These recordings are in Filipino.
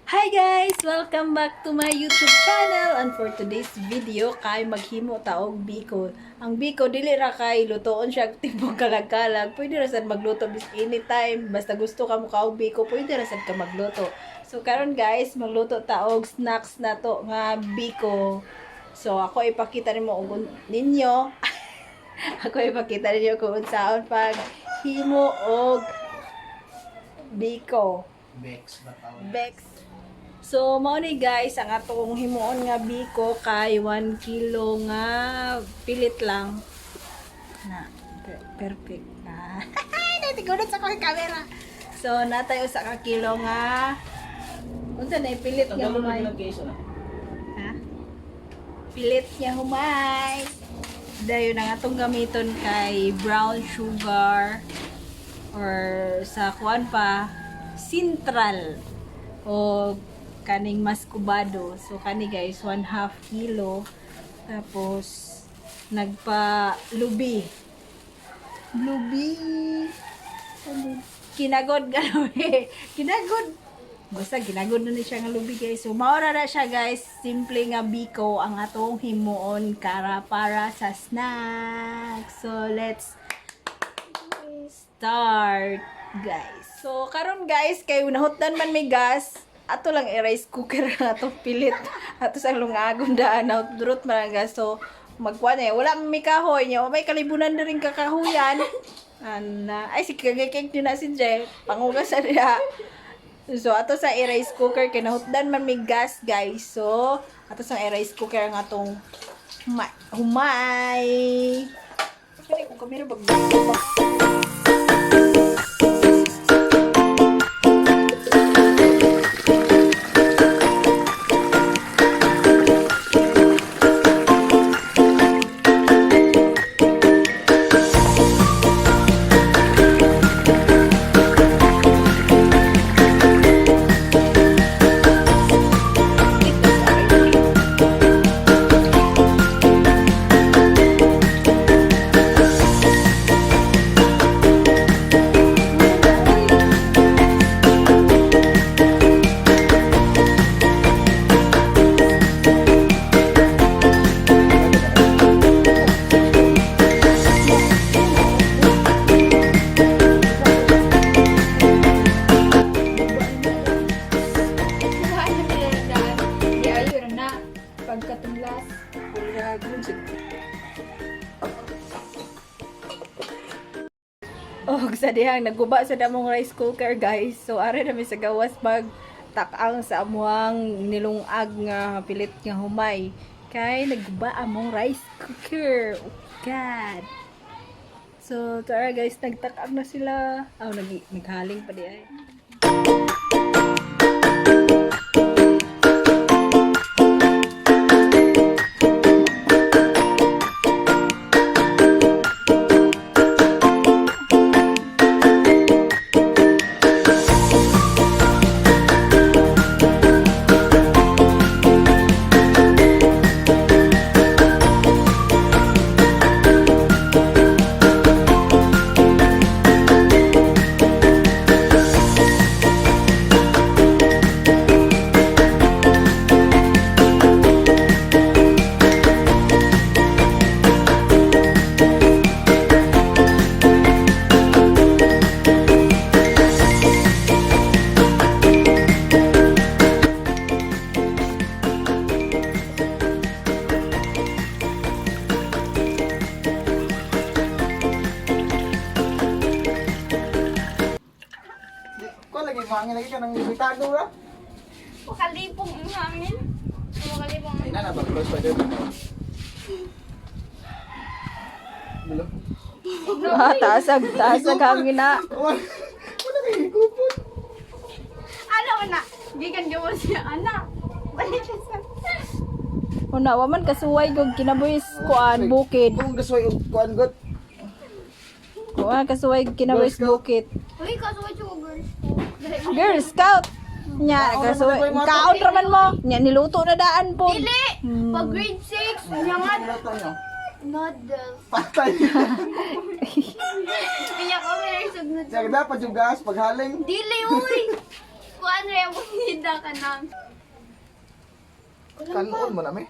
Hi guys! Welcome back to my YouTube channel. And for today's video, kay maghimo taog biko. Ang biko, dili ra kay lutoon siya tibong kalag-kalag. Pwede ra sad magluto bis anytime. Basta gusto ka mo kaog biko, pwede ra sad ka magluto. So karon guys, magluto taog snacks na to nga biko. So ako ipakita ninyo. Ako ipakita ninyo kung unsaon pag himo og biko. Bex. So, mao ni guys, ang atong himuon nga biko kay 1 kilo nga pilit lang. Na, perfect. Natigunod sa ko camera. So, natay usa ka kilo nga unsa na pilit nga humay. Ha? Pilit nga humay. Dayon ang atong gamiton kay brown sugar or sa kuan pa Central o kaning maskubado. So kani guys 1/2 kilo. Tapos nagpa lubi. Kinagod ganoy. Kinagod. Basta ginagod na ni siya nga lubi guys. So maura na siya guys. Simple nga biko ang atong himuon para sa snack. So let's start guys. So karon guys kay unahutdan man may gas. Ato lang i-rice cooker nga to pilit. Ato sa lungagon daan na durot man ang gas. So magkuan wala may kahoy niya. May kalibunan na rin kakahuyan. Ay si kagakik din na si Jay. Pangugasan niya. So ato sa i-rice cooker kay nahutdan man may gas guys. So ato sa i-rice cooker nga tong humay. Kani ko kamera bag. Pagkatunglas, sa dihang naguba sa damong rice cooker guys. So are na mi sa gawas pag takang sa amuang nilungag nga pilit nga humay. Kay naguba among rice cooker. Oh God. So tara guys, nagtakang na sila. Naghaling pa di ay. Hangin lagi ka nang ibitago ra. Makalipong ang hangin. Makalipong ang Ina na ba close pa dito? Dilo. Taasag hangin na. Wala kay kupon. ano na? Gikan gawa siya anak. Balik siya sa. Una waman kasuway gog kinabuhis kuan bukid. Kung gasway kuan god. Kuan kasuway kinabuhis bukid. Uy, kasuwa siya ko girls. Girl Scout. Nya kasuway kaon raman mo. Nya niluto na daan po. Dili! Pag grade 6, nyangat. Niluto nyo. Noodles. Patay. Kaya ko may resog na. Sige dapat yung gas paghaling. Dili, uy! kuan rin mo nida ka nang. Kanon mo namin.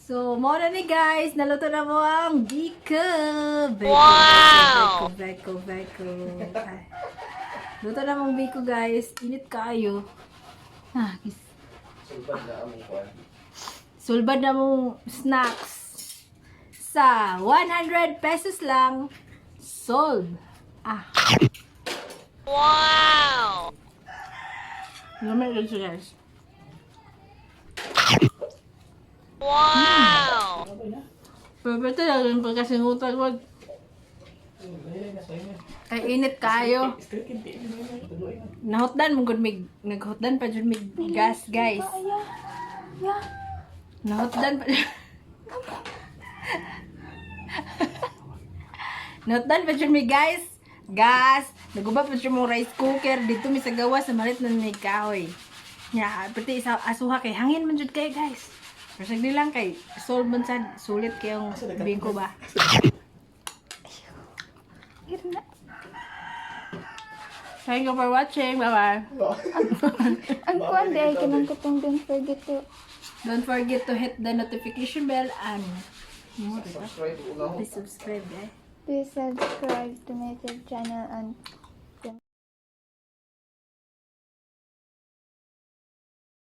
So, mo na ni guys, naluto na mo ang biko. Wow! Beko. Ay. Luto na mong biko guys. Init kayo. Ah, sulbad na mong snacks. Sa 100 pesos lang. Sold. Ah. Wow! Naman ito guys. Wow! Pero ito lang pagkasingutan ko. Ay, init kayo. Nahutdan mo gud mig naghutdan pa jud mig gas, guys. Nahutdan pa. Notan pa siya mi guys. Gas. Naguba pa siya mong rice cooker. Dito mi sa gawas sa malit na may kahoy. Nya, pati isa asuha kay hangin man jud kay guys. Pero sagdi lang kay solve man sad sulit kay yung bingko ba. Irna. Thank you for watching. Bye-bye. Ang kuwan di ay kanang kutong don't forget to hit the notification bell and Subscribe. please subscribe guys. please subscribe to my YouTube channel and